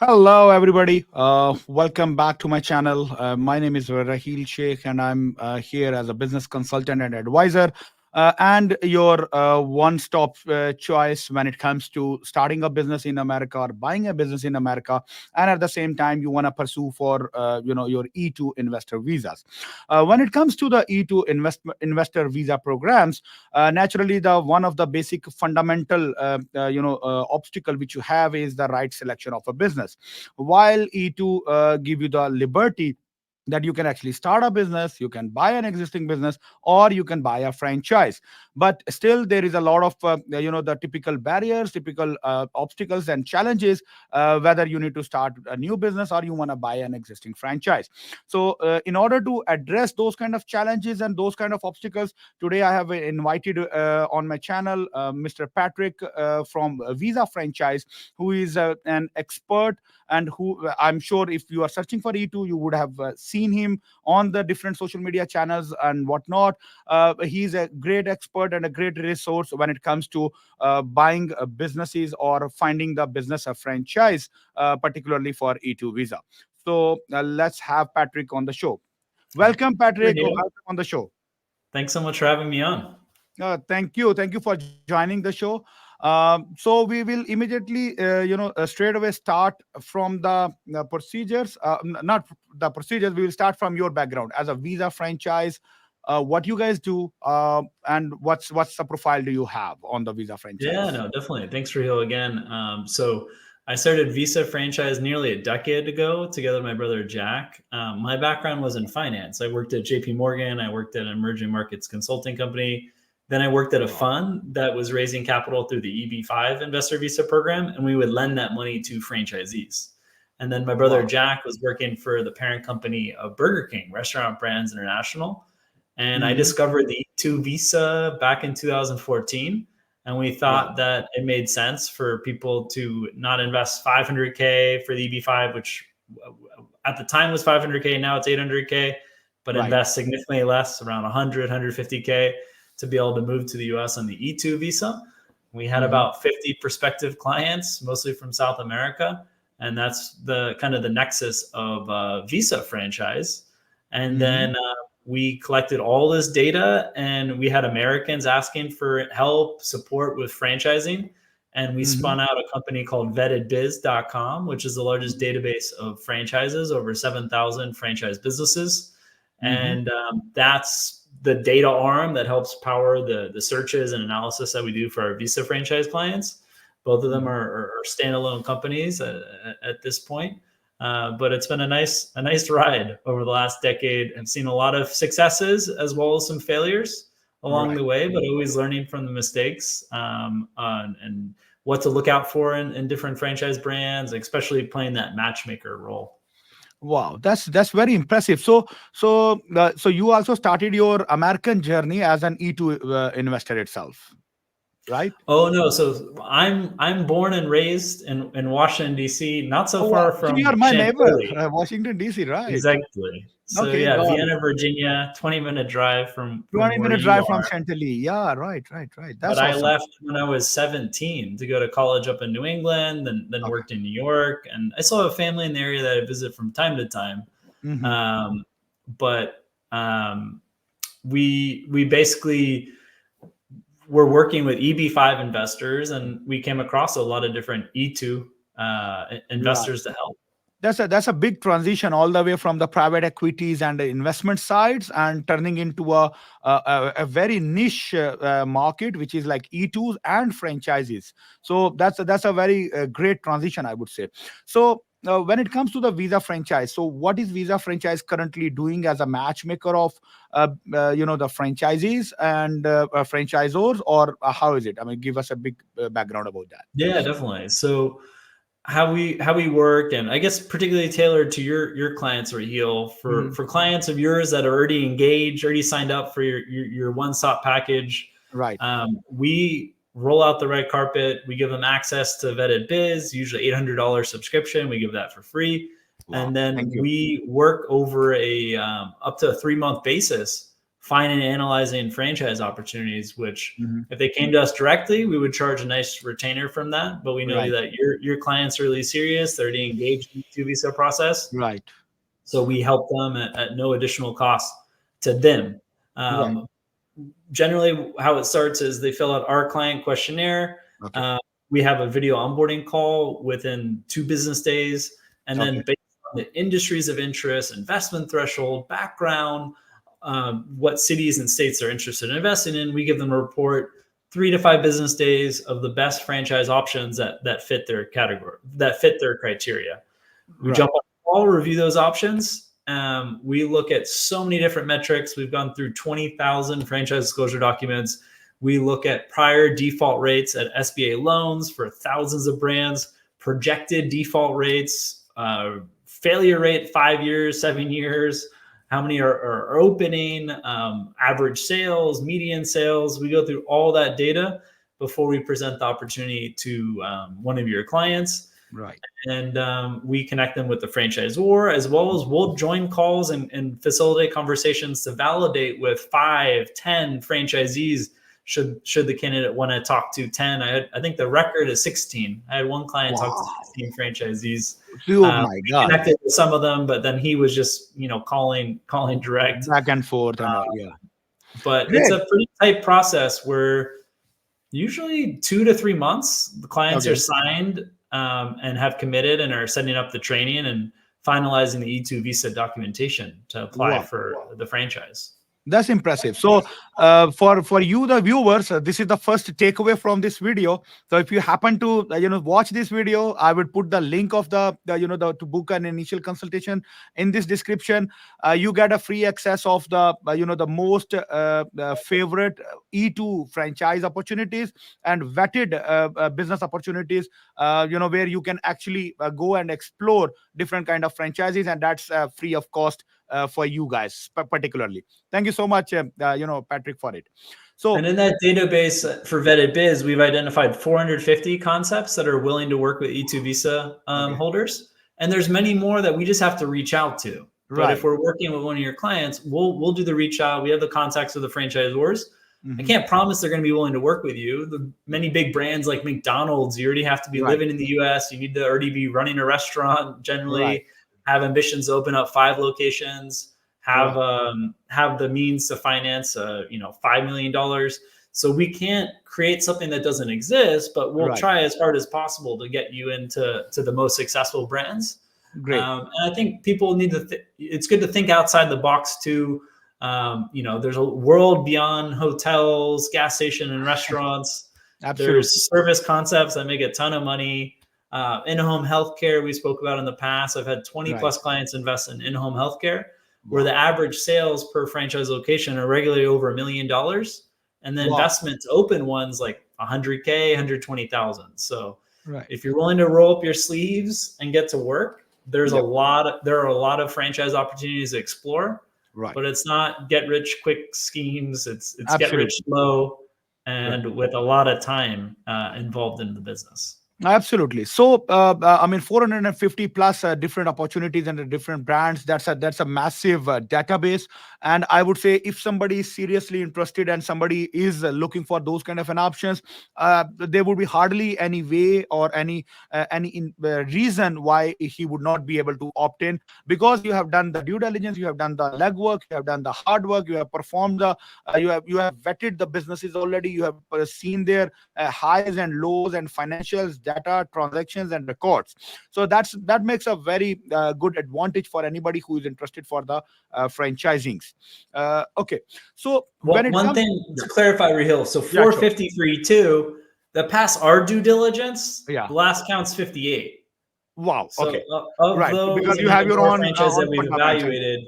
Hello, everybody. Welcome back to my channel. My name is Raheel Sheikh, and I'm here as a business consultant and advisor, and your one-stop choice when it comes to starting a business in America or buying a business in America, and at the same time, you want to pursue for your E2 investor visas. When it comes to the E2 investor visa programs, naturally, the one of the basic fundamental obstacle which you have is the right selection of a business. While E2 give you the liberty that you can actually start a business, you can buy an existing business, or you can buy a franchise. But still, there is a lot of the typical barriers, typical obstacles and challenges, whether you need to start a new business or you want to buy an existing franchise. So, in order to address those kind of challenges and those kind of obstacles, today I have invited on my channel Mr. Patrick from Visa Franchise, who is an expert, and who I'm sure if you are searching for E2, you would have seen him on the different social media channels and whatnot. He's a great expert and a great resource when it comes to buying businesses or finding the business a franchise, particularly for E2 visa. So let's have Patrick on the show. Welcome, Sure, Patrick. Neil. Welcome on the show. Thanks so much for having me on. Thank you. Thank you for joining the show. So we will immediately, straight away start from the procedures. Not the procedures. We will start from your background as a visa franchise. What you guys do, and what's the profile do you have on the visa Yeah, franchise? no, definitely. Thanks for Hill again. So I started Visa franchise nearly a decade ago together with my brother Jack. My background was in finance. I worked at JP Morgan. I worked at an emerging markets consulting company. Then I worked at a Wow. fund that was raising capital through the EB5 investor visa program, and we would lend that money to franchisees. And then my brother Wow. Jack was working for the parent company of Burger King, Restaurant Brands International. And I Hmm. discovered the E2 visa back in 2014. And we Wow. thought that it made sense for people to not invest 500K for the EB5, which at the time was 500K. Now it's 800K, but Right. invest significantly less, around 100, 150K, to be able to move to the US on the E2 visa. We had Hmm. about 50 prospective clients, mostly from South America. And that's the kind of the nexus of Visa franchise. And Hmm. then we collected all this data, and we had Americans asking for help, support with franchising. And we Hmm. spun out a company called vettedbiz.com, which is the largest database of franchises, over 7,000 franchise businesses. Hmm. And that's the data arm that helps power the searches and analysis that we do for our Visa franchise clients. Both of them Hmm. are standalone companies at this point. But it's been a nice ride over the last decade. I've seen a lot of successes as well as some failures along Right. the way, but always learning from the mistakes, and what to look out for in different franchise brands, especially playing that matchmaker role. Wow, that's very impressive. So you also started your American journey as an E2 investor itself, right? Oh no, so I'm born and raised in Washington D.C., not so Oh far wow, so from you are my neighbor, Chantilly. Washington DC, right? Exactly. So Okay, yeah, got it. Vienna, Virginia, 20-minute drive from 20 where minute you drive from are. Chantilly. Yeah, right, right, right. But That's I awesome. left when I was 17 to go to college up in New England, then Okay. worked in New York, and I still have a family in the area that I visit from time to time. Hmm. Um, but we basically were working with EB5 investors, and we came across a lot of different E2 Right. investors to help. That's a big transition all the way from the private equities and the investment sides and turning into a very niche market, which is like E2s and franchises. So that's a very great transition, I would say. So when it comes to the Visa franchise, so what is Visa franchise currently doing as a matchmaker of the franchisees and franchisors, or how is it? I mean, give us a big background about that. Yeah, definitely. So how we work, and I guess particularly tailored to your clients, or heal Hmm. for clients of yours that are already engaged, already signed up for your one-stop package. Right. We roll out the red carpet. We give them access to Vetted Biz, usually $800 subscription. We give that for free. And Wow. then Thank you. we work over a up to a 3-month basis finding and analyzing franchise opportunities, which Mhm. if they came to us directly, we would charge a nice retainer from that. But we know Right. that your clients are really serious. They're already engaged in the visa process. Right. So we help them at no additional cost to them. Right. Generally, how it starts is they fill out our client questionnaire. Okay. We have a video onboarding call within 2 business days. And Okay. then based on the industries of interest, investment threshold, background, what cities and states they're interested in investing in, we give them a report 3 to 5 business days of the best franchise options that fit their category, that fit their criteria. We Right. jump on a call, review those options. We look at so many different metrics. We've gone through 20,000 franchise disclosure documents. We look at prior default rates at SBA loans for thousands of brands, projected default rates, failure rate 5 years, 7 years, how many are opening, average sales, median sales. We go through all that data before we present the opportunity to one of your clients. Right. And we connect them with the franchisor, as well as we'll join calls and facilitate conversations to validate with 5, 10 franchisees should the candidate want to talk to 10. I think the record is 16. I had one client talk to 16 franchisees. Oh my We God. connected with some of them, but then he was just calling direct. Back and forth and all. Yeah. But Great. it's a pretty tight process where usually 2 to 3 months the clients are signed and have committed and are setting up the training and finalizing the E2 visa documentation to apply for the franchise. That's impressive. So for you, the viewers, this is the first takeaway from this video. So if you happen to watch this video, I would put the link of the to book an initial consultation in this description. You get a free access of the the most favorite E2 franchise opportunities and vetted business opportunities. Where you can actually go and explore different kind of franchises, and that's free of cost for you guys particularly. Thank you so much, Patrick, for it. So, and in that database for vetted biz, we've identified 450 concepts that are willing to work with E2 visa holders, and there's many more that we just have to reach out to. But if we're working with one of your clients, we'll do the reach out. We have the contacts with the franchisors. I can't promise they're going to be willing to work with you. The many big brands like McDonald's, you already have to be living in the US. You need to already be running a restaurant generally. Have ambitions to open up 5 locations, have the means to finance, $5 million. So we can't create something that doesn't exist, but we'll try as hard as possible to get you into the most successful brands. Great. And I think people need to, it's good to think outside the box too. There's a world beyond hotels, gas station, and restaurants. Absolutely. There's service concepts that make a ton of money. In-home healthcare we spoke about in the past. I've had 20 plus clients invest in in-home healthcare, where the average sales per franchise location are regularly over $1 million, and the investment to open ones like 100K, 120,000. So if you're willing to roll up your sleeves and get to work, there are a lot of franchise opportunities to explore. But it's not get rich quick schemes. It's get rich slow and with a lot of time involved in the business. Absolutely. So, 450 plus different opportunities and different brands. That's a massive database. And I would say if somebody is seriously interested and somebody is looking for those kind of an options, there would be hardly any way or any reason why he would not be able to opt in, because you have done the due diligence, you have done the legwork, you have done the hard work, you have performed the, you have vetted the businesses already, you have seen their highs and lows and financials, data, transactions, and records. So that makes a very good advantage for anybody who is interested for the franchisings. Okay, so one thing to clarify, Rahil, so 453 too, that pass our due diligence, the last count's 58. Wow. So okay. Of those, because you have your own franchise that we've evaluated.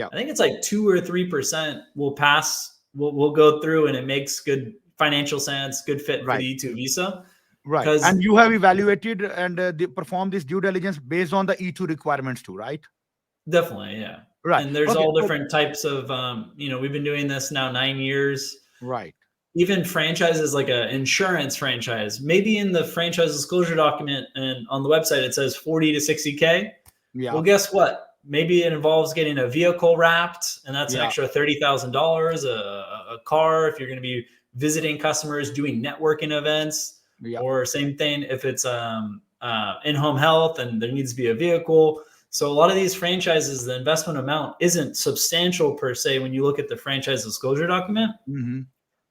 I think it's like 2 or 3% will pass. We'll go through, and it makes good financial sense, good fit for the E2 visa. Right. And you have evaluated and performed this due diligence based on the E2 requirements too, right? Definitely, yeah. Right. And there's all different types of, we've been doing this now 9 years. Right. Even franchises like an insurance franchise, maybe in the franchise disclosure document and on the website, it says 40 to 60K. Yeah. Well, guess what? maybe it involves getting a vehicle wrapped, and that's an Yeah. extra $30,000. A car if you're going to be visiting customers, doing networking events, Yeah. or same thing if it's in-home health and there needs to be a vehicle. So a lot of these franchises, the investment amount isn't substantial per se when you look at the franchise disclosure document, Hmm.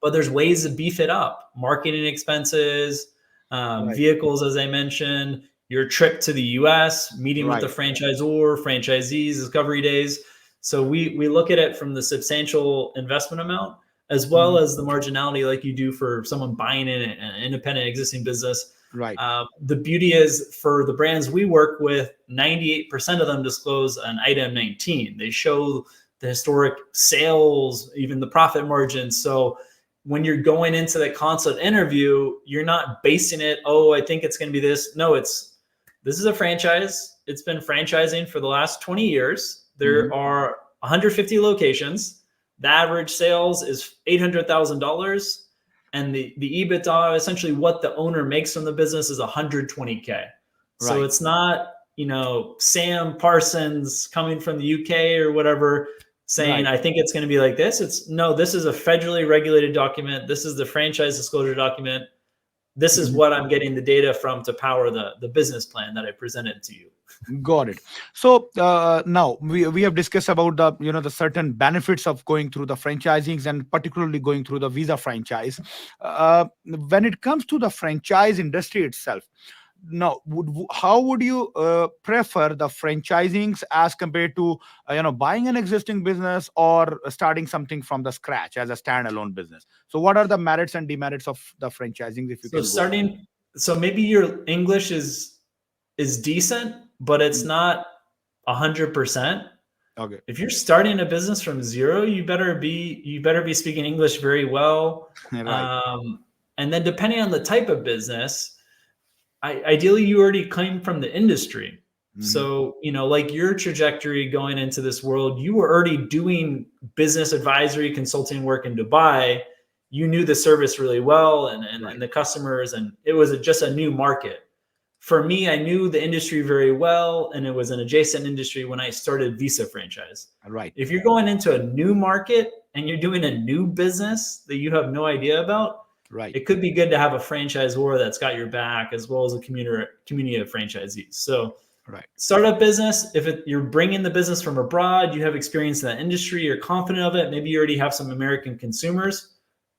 but there's ways to beef it up. Marketing expenses, Right. vehicles, as I mentioned, your trip to the US, meeting with the Right. franchisor, franchisees, discovery days. So we look at it from the substantial investment amount as well Hmm. as the marginality, like you do for someone buying in an independent existing business. Right. The beauty is for the brands we work with, 98% of them disclose an item 19. They show the historic sales, even the profit margins. So when you're going into the consult interview, you're not basing it, oh, I think it's going to be this. No, this is a franchise. It's been franchising for the last 20 years. Hmm. There are 150 locations. The average sales is $800,000. And the EBITDA, essentially what the owner makes from the business, is 120K. So Right. it's not, Sam Parsons coming from the UK or whatever saying, Right. I think it's going to be like this. It's no, this is a federally regulated document. This is the franchise disclosure document. This is Mhm. what I'm getting the data from to power the business plan that I presented to you. Got it. So now we have discussed about the the certain benefits of going through the franchisings and particularly going through the Visa franchise. When it comes to the franchise industry itself, now how would you prefer the franchisings as compared to buying an existing business or starting something from the scratch as a standalone business? So what are the merits and demerits of the franchising, if you So can go? starting, so maybe your English is decent, but it's Mm. not 100%. Okay. If you're starting a business from zero, you better be speaking English very well. Right. Um, and then depending on the type of business, ideally you already came from the industry. Hmm. So like your trajectory going into this world, you were already doing business advisory consulting work in Dubai. You knew the service really well, and Right. the customers, and it was just a new market. For me, I knew the industry very well, and it was an adjacent industry when I started Visa franchise. Right. If you're going into a new market and you're doing a new business that you have no idea about, Right. it could be good to have a franchisor that's got your back, as well as a community of franchisees. So Right. startup business, if you're bringing the business from abroad, you have experience in that industry, you're confident of it, maybe you already have some American consumers,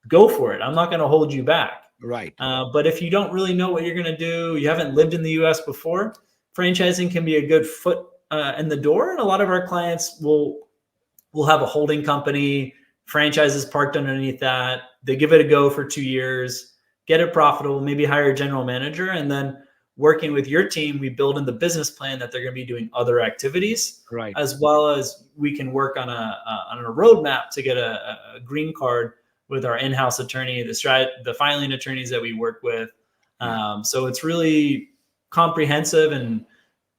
go for it. I'm not going to hold you back. Right. But if you don't really know what you're going to do, you haven't lived in the US before, franchising can be a good foot in the door. And a lot of our clients will have a holding company, franchises parked underneath that. They give it a go for 2 years, get it profitable, maybe hire a general manager, and then working with your team, we build in the business plan that they're going to be doing other activities, Right. as well as we can work on a roadmap to get a green card with our in-house attorney, the filing attorneys that we work with. Yeah. So it's really comprehensive, and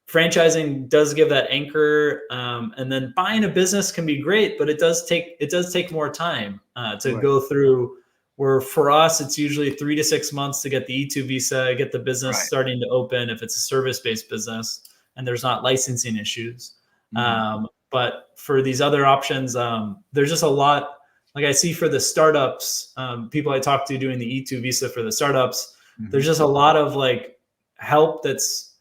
franchising does give that anchor. And then buying a business can be great, but it does take more time to Right. go through. Where for us, it's usually 3 to 6 months to get the E2 visa, get the business Right. starting to open if it's a service-based business and there's not licensing issues. Mhm. But for these other options, there's just a lot. Like I see for the startups, people I talk to doing the E2 visa for the startups, there's Mhm. just a lot of like help that's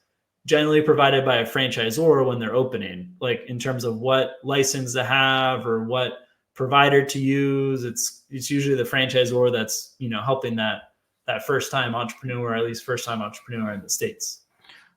generally provided by a franchisor when they're opening, like in terms of what license to have or what provider to use. It's usually the franchisor that's helping that first time entrepreneur, at least first time entrepreneur in the States.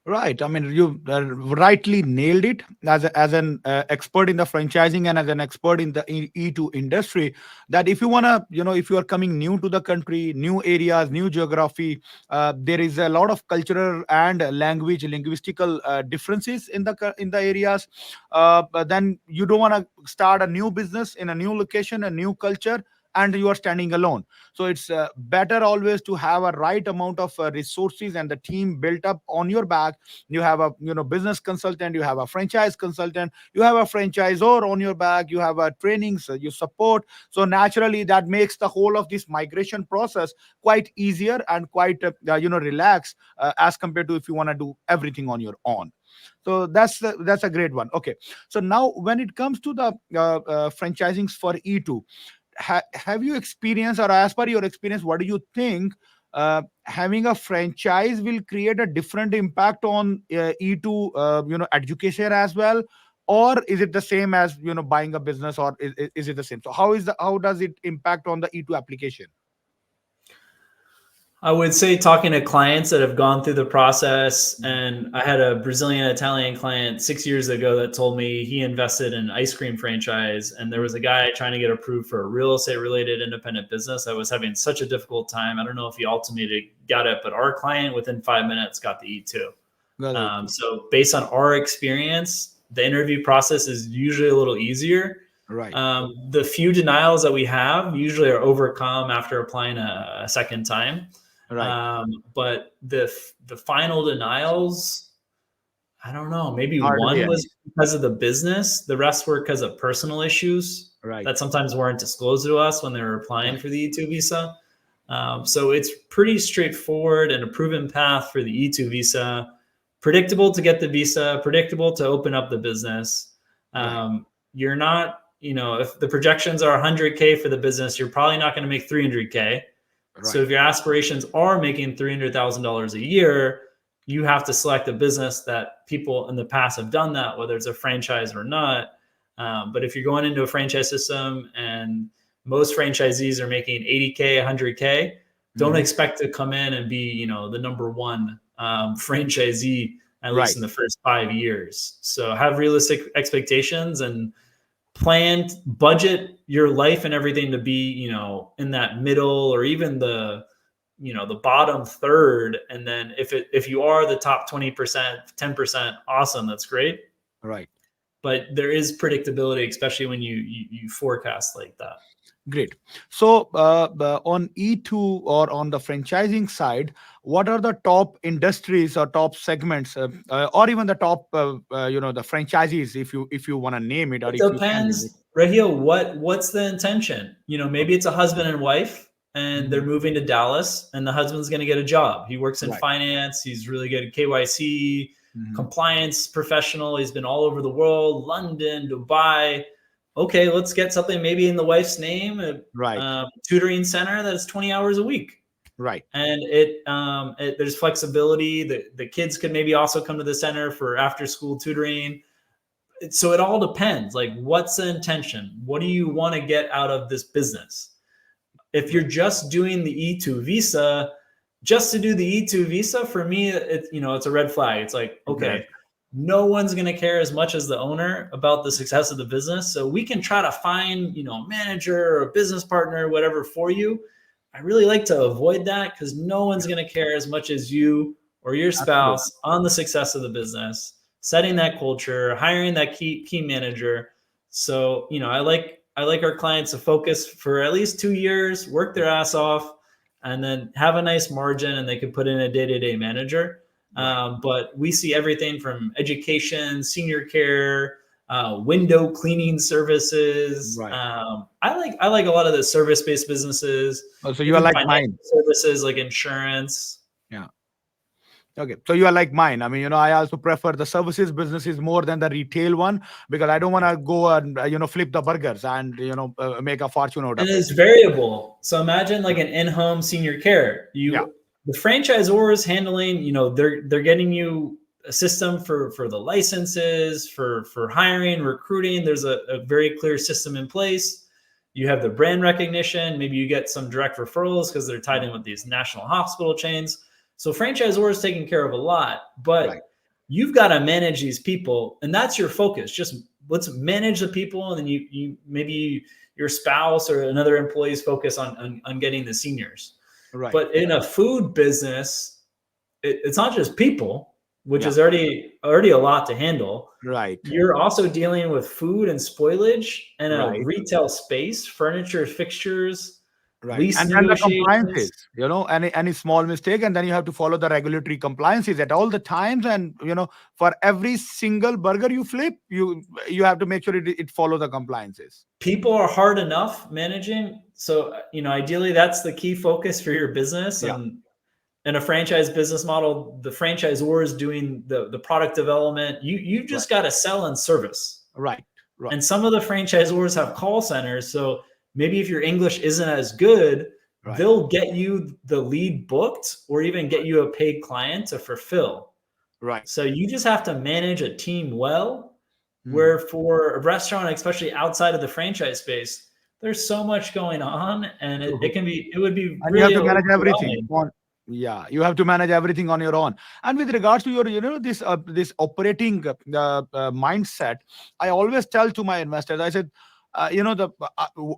Right. I mean, you rightly nailed it as an expert in the franchising and as an expert in the E2 industry. That if you wanna, if you are coming new to the country, new areas, new geography, there is a lot of cultural and linguistical differences in in the areas. But then you don't want to start a new business in a new location, a new culture. and you are standing alone. So it's better always to have a right amount of resources and the team built up on your back. You have a business consultant, you have a franchise consultant, you have a franchisor on your back, you have a training, so you support. So naturally that makes the whole of this migration process quite easier and quite relaxed, as compared to if you want to do everything on your own. So that's a great one. Okay, so now when it comes to the franchisings for E2, have you experienced, or as per your experience, what do you think having a franchise will create a different impact on E2 education as well, or is it the same as buying a business, or is it the same? So how does it impact on the E2 application? I would say talking to clients that have gone through the process, and I had a Brazilian Italian client 6 years ago that told me he invested in an ice cream franchise, and there was a guy trying to get approved for a real estate related independent business that was having such a difficult time. I don't know if he ultimately got it, but our client within 5 minutes got the E2. So based on our experience, the interview process is usually a little easier. Right. The few denials that we have usually are overcome after applying a second time. Right. But the final denials, I don't know, maybe Hardly one any. was because of the business. The rest were because of personal issues Right. that sometimes weren't disclosed to us when they were applying Right. for the E2 visa. So it's pretty straightforward and a proven path for the E2 visa. Predictable to get the visa, predictable to open up the business. Right. You're not, if the projections are 100K for the business, you're probably not going to make 300K. So Right. if your aspirations are making $300,000 a year, you have to select a business that people in the past have done that, whether it's a franchise or not. But if you're going into a franchise system and most franchisees are making 80K, 100K, don't expect to come in and be, the number one franchisee, at least Right. in the first 5 years. So have realistic expectations and plan, budget your life and everything to be, in that middle or even the bottom third. And then if you are the top 20%, 10%, awesome, that's great. Right. But there is predictability, especially when you forecast like that. Great. So, on E2 or on the franchising side, what are the top industries or top segments, or even the top, the franchisees, if you want to name it, or It if you can name it? depends, Raheel, what's the intention? Maybe Okay. it's a husband and wife and they're Mhm. moving to Dallas, and the husband's going to get a job. He works in Right. finance. He's really good at KYC, Mhm. compliance professional. He's been all over the world, London, Dubai. Okay, let's get something maybe in the wife's name, a Right. tutoring center that's 20 hours a week. Right. And there's flexibility. The kids could maybe also come to the center for after school tutoring. So it all depends. Like, what's the intention? What do you want to get out of this business? If you're Right. just doing the E2 visa, just to do the E2 visa, for me, it's a red flag. It's like, Right. okay, no one's going to care as much as the owner about the success of the business. So we can try to find, manager or business partner, whatever for you. I really like to avoid that because no one's going to care as much as you or your Absolutely. spouse on the success of the business, setting that culture, hiring that key manager. So, I like our clients to focus for at least 2 years, work their ass off, and then have a nice margin, and they can put in a day-to-day manager. Right. But we see everything from education, senior care, window cleaning services. Right. I like a lot of the service-based businesses, Oh, so you are even like financial mine. services like insurance. Yeah. Okay, so you are like mine. I mean, I also prefer the services businesses more than the retail one, because I don't want to go and flip the burgers and make a fortune out And of it. it's variable. So imagine like an in-home senior care. Yeah. The franchisor is handling, they're getting you a system for the licenses, for hiring, recruiting. There's a very clear system in place. You have the brand recognition. Maybe you get some direct referrals because they're tied in with these national hospital chains. So franchisor is taking care of a lot, Right. but you've got to manage these people, and that's your focus. Just let's manage the people, and then you maybe your spouse or another employee's focus on getting the seniors. Right. But in a food business, it's not just people. which Yeah. is already a lot to handle. Right. You're also dealing with food and spoilage and a Right. retail space, furniture, fixtures, Right. lease And then the negotiations. compliances, any small mistake, and then you have to follow the regulatory compliances at all the times. And for every single burger you flip, you have to make sure it follows the compliances. People are hard enough managing. So, ideally that's the key focus for your business. Yeah. And in a franchise business model, the franchisor is doing the product development. You Right. just got to sell and service. Right. Right. And some of the franchisors have call centers. So maybe if your English isn't as good, Right. they'll get you the lead booked or even get you a paid client to fulfill. Right. So you just have to manage a team well, Hmm. where for a restaurant, especially outside of the franchise space, there's so much going on, and it would be And you have really to manage everything overwhelming. yeah, you have to manage everything on your own. And with regards to your this operating mindset, I always tell to my investors, I said, the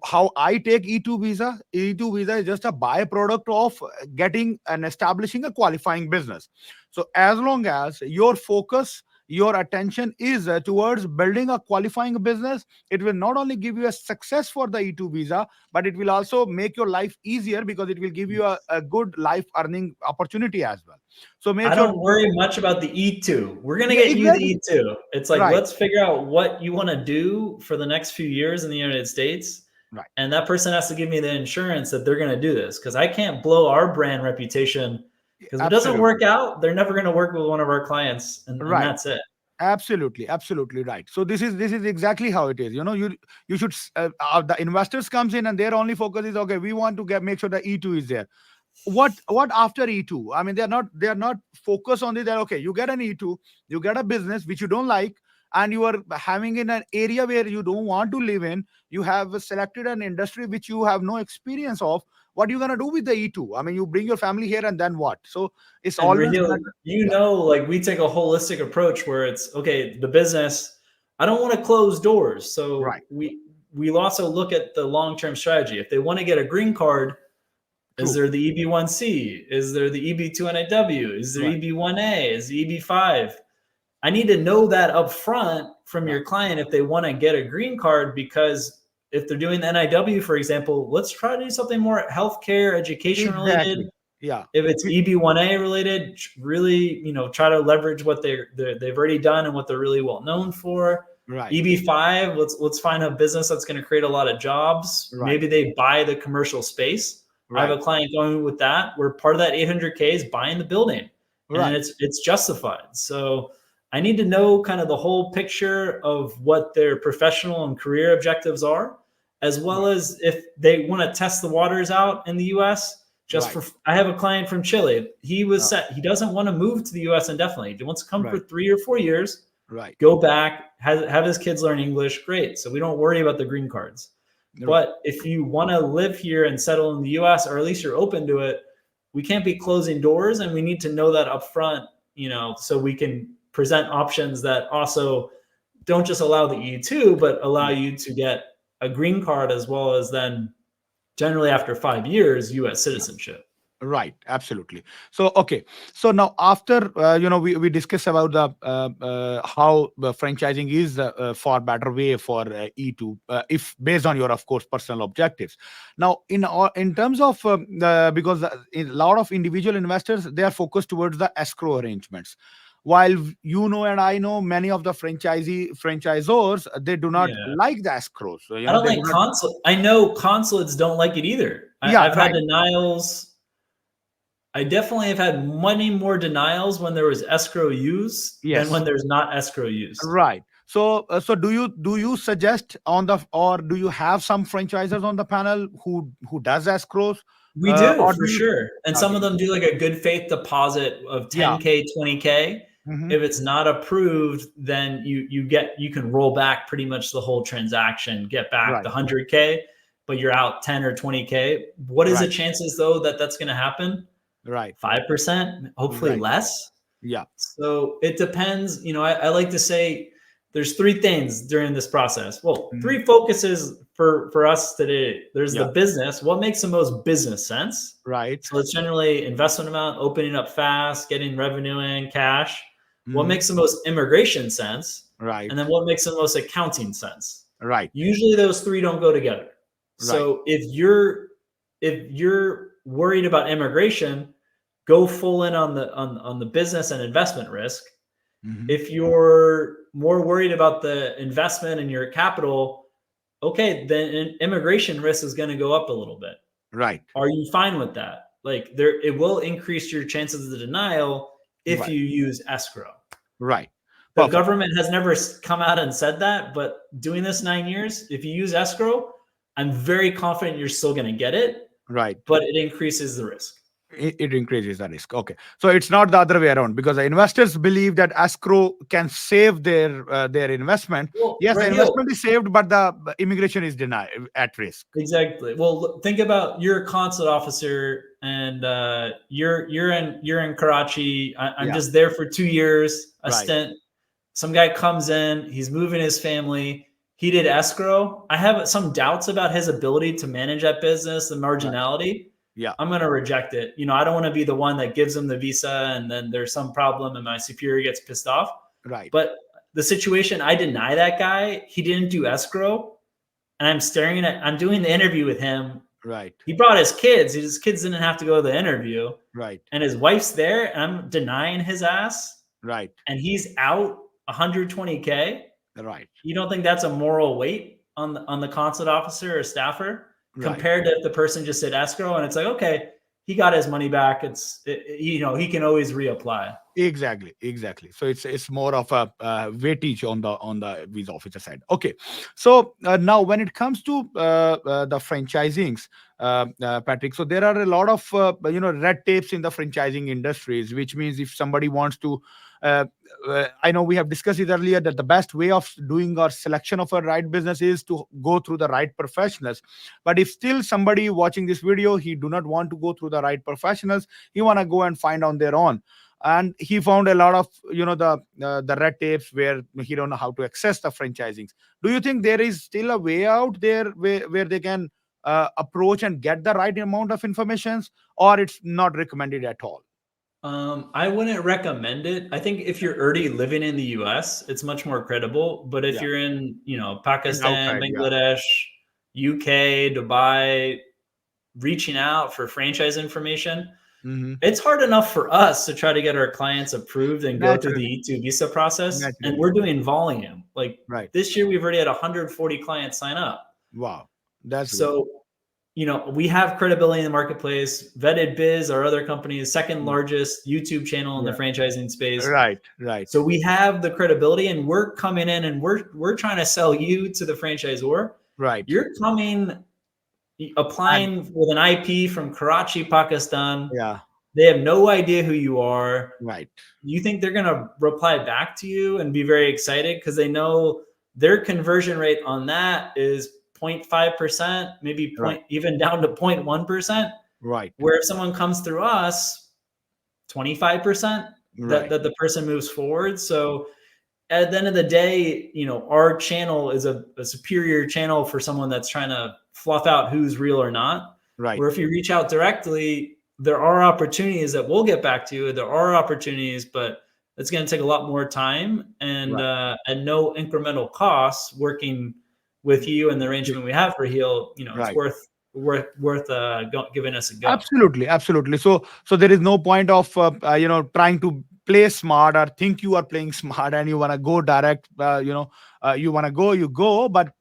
how I take E2 visa is just a byproduct of getting and establishing a qualifying business. So as long as your focus, your attention is towards building a qualifying business, it will not only give you a success for the E2 visa, but it will also make your life easier, because it will give you a good life earning opportunity as well. So make I sure. don't worry much about the E2. We're going to Yeah, get you the exactly. E2. It's like, Right. let's figure out what you want to do for the next few years in the United States. Right. And that person has to give me the insurance that they're going to do this, because I can't blow our brand reputation. Because if it doesn't work Absolutely. out, they're never going to work with one of our clients. And Right. that's it. Absolutely right. So this is exactly how it is. You should the investors comes in and their only focus is, okay, we want to make sure the E2 is there. What after E2? I mean, they are not focused on it. That okay, you get an E2, you get a business which you don't like, and you are having in an area where you don't want to live in. You have selected an industry which you have no experience of. What are you gonna do with the E2? I mean, you bring your family here, and then what? So it's And always Rahil, better. Yeah. like we take a holistic approach where it's okay, the business, I don't want to close doors. So Right. we also look at the long-term strategy. If they want to get a green card, is True. there the EB1C? Is there the EB2NIW? Is there Right. EB1A? Is the EB5? I need to know that up front from Right. your client if they want to get a green card, because if they're doing the NIW, for example, let's try to do something more healthcare, education related. Exactly. Yeah. If it's EB1A related, really, try to leverage what they've already done and what they're really well known for. Right. EB5, let's find a business that's going to create a lot of jobs. Right. Maybe they buy the commercial space. I have Right. a client going with that, where part of that 800K is buying the building, and Right. it's justified. So I need to know kind of the whole picture of what their professional and career objectives are, as well Right. as if they want to test the waters out in the US. Right. I have a client from Chile. He was Uh, set. He doesn't want to move to the US indefinitely. He wants to come for right. 3 or 4 years, Right. go back, have his kids learn English. Great. So we don't worry about the green cards. Right. But if you want to live here and settle in the US, or at least you're open to it, we can't be closing doors, and we need to know that up front, so we can present options that also don't just allow the E2, but allow you to get a green card, as well as then generally after 5 years, US citizenship. Right. Absolutely. So okay. So now after we discuss about the how the franchising is far better way for E2, if based on your, of course, personal objectives. Now in terms of because a lot of individual investors, they are focused towards the escrow arrangements, while and I know many of the franchisors, they do not Yeah. like the escrows. So, I don't they do like not. I know consulates don't like it either. Yeah. I've had Right. denials. I definitely have had many more denials when there was escrow use than Yes. when there's not escrow use. Right. So do you suggest on the, or do you have some franchisers on the panel who does escrows, We do, or do for you? sure. And some Okay. of them do like a good faith deposit of Yeah. 10K, 20K. Hmm. If it's not approved, then you can roll back pretty much the whole transaction, get back the Right. 100K, but you're out 10 or 20K. What is the Right. chances though that that's going to happen? Right. 5%, hopefully Right. less. Yeah. So it depends. I like to say there's three things during this process. Well, Mhm. three focuses for us today. There's the Yeah. business. What makes the most business sense? Right. So it's generally investment amount, opening up fast, getting revenue in, cash. what Mhm. makes the most immigration sense, Right. and then what makes the most accounting sense. Right. Usually those three don't go together. Right. So if you're worried about immigration, go full in on the business and investment risk. Mhm. If you're more worried about the investment and your capital, okay, then immigration risk is going to go up a little bit. Right. Are you fine with that? Like there, it will increase your chances of denial if Right. you use escrow. Right. The Perfect. government has never come out and said that, but doing this 9 years, if you use escrow, I'm very confident you're still going to get it, Right. but it increases the risk. It increases the risk. Okay, so it's not the other way around because the investors believe that escrow can save their investment. Well, Yes, the Rahil, investment is saved, but the immigration is denied at risk. exactly. Well, think about you're a consulate officer, and you're in Karachi. I'm Yeah. just there for 2 years, a Right. stint. Some guy comes in, he's moving his family. He did escrow. I have some doubts about his ability to manage that business, the Right. marginality. Yeah. I'm going to reject it. I don't want to be the one that gives him the visa and then there's some problem and my superior gets pissed off. Right. But the situation, I deny that guy. He didn't do escrow. And I'm doing the interview with him. Right. He brought his kids. His kids didn't have to go to the interview. Right. And his wife's there. And I'm denying his ass. Right. And he's out 120K. Right. You don't think that's a moral weight on the consulate officer or staffer Right. compared to if the person just did escrow and it's like, okay, he got his money back. He can always reapply. Exactly. So it's more of a weightage on the visa officer side. Okay, so now when it comes to the franchisings, Patrick, so there are a lot of red tapes in the franchising industries, which means if somebody wants to, uh, I know we have discussed it earlier that the best way of doing our selection of a right business is to go through the right professionals. But if still somebody watching this video, he do not want to go through the right professionals, he want to go and find on their own, and he found a lot of the red tapes where he don't know how to access the franchisings. Do you think there is still a way out there where they can approach and get the right amount of informations, or it's not recommended at all? I wouldn't recommend it. I think if you're already living in the US, it's much more credible. But if Yeah, you're in, and Pakistan, outside, yeah. Bangladesh, UK, Dubai, reaching out for franchise information, Hmm. it's hard enough for us to try to get our clients approved and go through the Naturally, E2 visa process. And naturally. we're doing volume. Like Right. this year, we've already had 140 clients sign up. Wow, that's good. So, we have credibility in the marketplace. Vetted Biz, our other company, is second Mm. largest YouTube channel in the Yeah. franchising space. Right. Right. So we have the credibility and we're coming in and we're trying to sell you to the franchisor. Right. You're coming And applying with an IP from Karachi, Pakistan. yeah. They have no idea who you are. Right. You think they're going to reply back to you and be very excited because they know their conversion rate on that is 0.5%, maybe Right. even down to 0.1%. Right. Where if someone comes through us, 25% that, Right. that the person moves forward. So at the end of the day, our channel is a superior channel for someone that's trying to fluff out who's real or not. Right. Where if you reach out directly, there are opportunities that we'll get back to you. There are opportunities, but it's going to take a lot more time and Right. no incremental costs working with you and the arrangement we have for Heal. It's Right. worth giving us a go. Absolutely, absolutely. So there is no point of trying to play smart or think you are playing smart and you want to go direct. You want to go, you go, but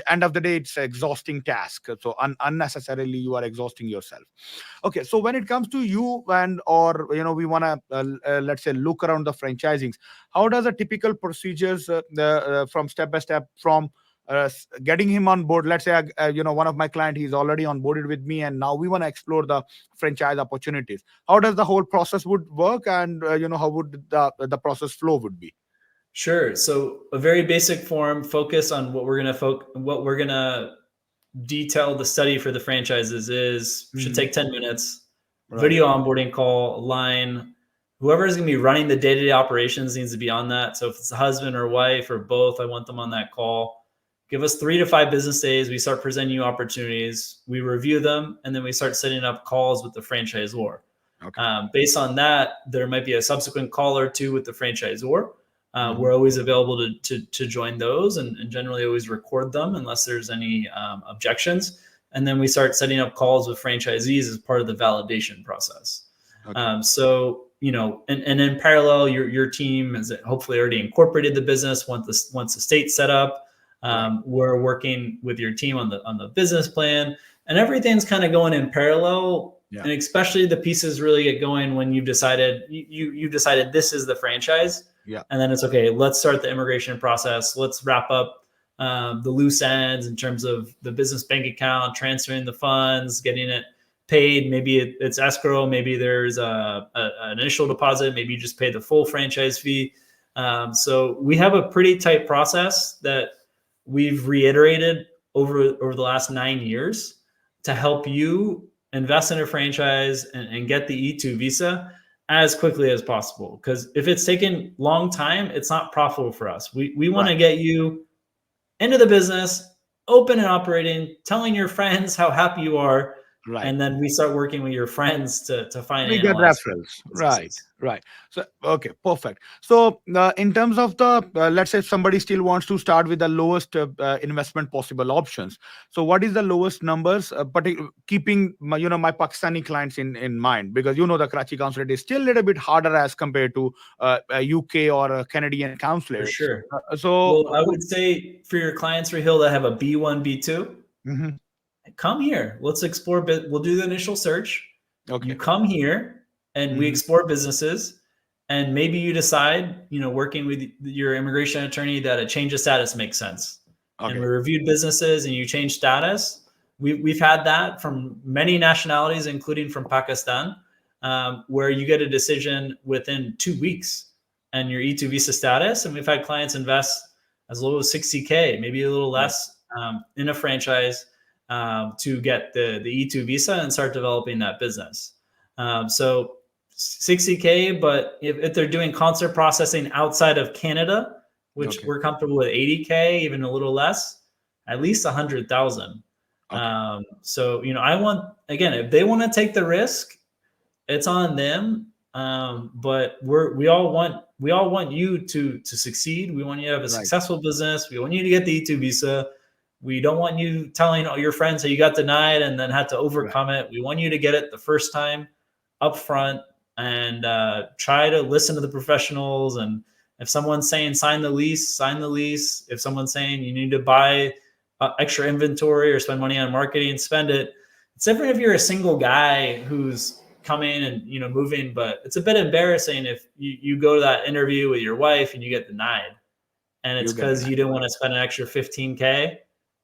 end of the day, it's an exhausting task. So unnecessarily, you are exhausting yourself. Okay, so when it comes to you and or we want to let's say look around the franchisings, how does a typical procedures from step by step from getting him on board? Let's say one of my client, he's already on boarded with me and now we want to explore the franchise opportunities. How does the whole process would work, and how would the process flow would be? Sure. So a very basic form, focus on what we're gonna detail the study for the franchises should Mhm. take 10 minutes. Right. Video onboarding call, line. Whoever is gonna be running the day-to-day operations needs to be on that. So if it's a husband or wife or both, I want them on that call. Give us 3 to 5 business days. We start presenting you opportunities. We review them, and then we start setting up calls with the franchisor. Okay. Based on that, there might be a subsequent call or two with the franchisor. Hmm. We're always available to join those, and generally always record them unless there's any objections. And then we start setting up calls with franchisees as part of the validation process. Okay. So and in parallel, your team has hopefully already incorporated the business once the state's set up. Right. We're working with your team on the business plan, and everything's kind of going in parallel. Yeah. And especially the pieces really get going when you've decided you decided this is the franchise. Yeah. And then it's okay. Let's start the immigration process. Let's wrap up the loose ends in terms of the business bank account, transferring the funds, getting it paid. Maybe it's escrow. Maybe there's an initial deposit. Maybe you just pay the full franchise fee. So we have a pretty tight process that we've reiterated over the last 9 years to help you invest in a franchise and get the E2 visa as quickly as possible. Because if it's taken long time, it's not profitable for us. We want to Right. get you into the business, open and operating, telling your friends how happy you are, Right. and then we start working with your friends to find We get analyze referrals. Right. businesses. Right. So, okay, perfect. So, in terms of the, let's say somebody still wants to start with the lowest investment possible options. So, what is the lowest numbers, keeping my Pakistani clients in mind? Because the Karachi consulate is still a little bit harder as compared to a UK or a Canadian For consulate. sure. So, Well, I would say for your clients, Rahil, that have a B1, B2, mhm, come here. Let's explore. We'll do the initial search. You okay. come here and we Hmm. explore businesses. And maybe you decide, working with your immigration attorney, that a change of status makes sense. And Okay. we reviewed businesses and you change status. We've had that from many nationalities, including from Pakistan, where you get a decision within 2 weeks and your E2 visa status. And we've had clients invest as low as 60K, maybe a little Right. less, in a franchise to get the E2 visa and start developing that business. So 60K, but if they're doing concert processing outside of Canada, which Okay. we're comfortable with 80K, even a little less, at least 100,000. Okay. So I want, again, if they want to take the risk, it's on them. But we all want you to succeed. We want you to have a Right. successful business. We want you to get the E2 visa. We don't want you telling all your friends that you got denied and then had to Right. overcome it. We want you to get it the first time up front, and try to listen to the professionals. And if someone's saying sign the lease, sign the lease. If someone's saying you need to buy extra inventory or spend money on marketing, spend it. It's different if you're a single guy who's coming and moving, but it's a bit embarrassing if you go to that interview with your wife and you get denied, and it's You get because that. you didn't want to spend an extra 15K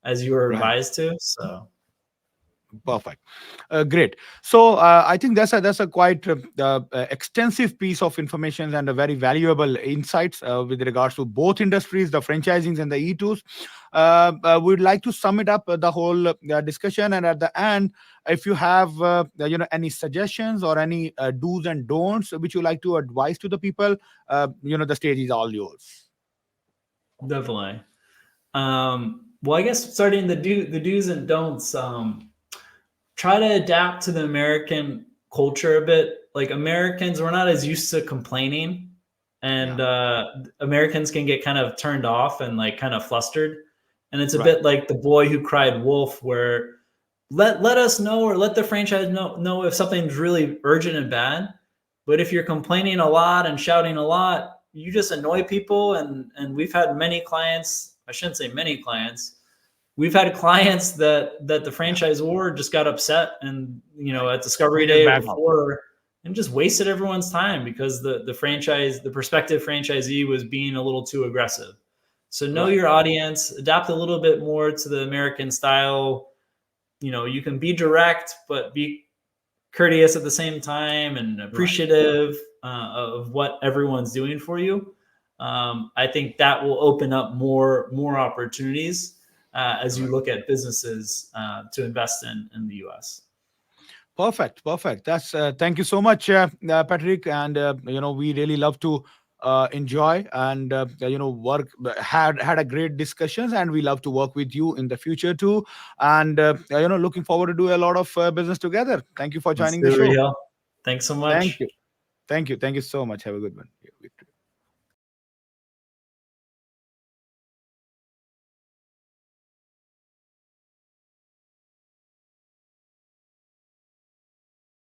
as you were Right. advised to. So Perfect. Great. So I think that's a quite extensive piece of information and a very valuable insights with regards to both industries, the franchisings and the E2s. We'd like to sum it up the whole discussion, and at the end, if you have any suggestions or any do's and don'ts which you like to advise to the people, the stage is all yours. definitely. Well, I guess starting the do's and don'ts. Try to adapt to the American culture a bit. Like, Americans, we're not as used to complaining, and Yeah. Americans can get kind of turned off and like kind of flustered. And it's a Right. bit like the boy who cried wolf, where let us know, or let the franchise know if something's really urgent and bad. But if you're complaining a lot and shouting a lot, you just annoy people. And we've had many clients. I shouldn't say many clients. We've had clients that the Yeah. franchisor just got upset, and Right. at discovery Bring it day or back up. before, and just wasted everyone's time because the prospective franchisee was being a little too aggressive. So know Right. your audience, adapt a little bit more to the American style. You can be direct, but be courteous at the same time, and Right. appreciative of what everyone's doing for you. I think that will open up more opportunities as you Right. look at businesses to invest in the U.S. Perfect, perfect. That's thank you so much, Patrick. And we really love to enjoy and work. Had a great discussions, and we love to work with you in the future too. And looking forward to do a lot of business together. Thank you for Let's joining the do it, show. Raheel. Thanks so Thank much. you. Thank you. Thank you so much. Have a good one.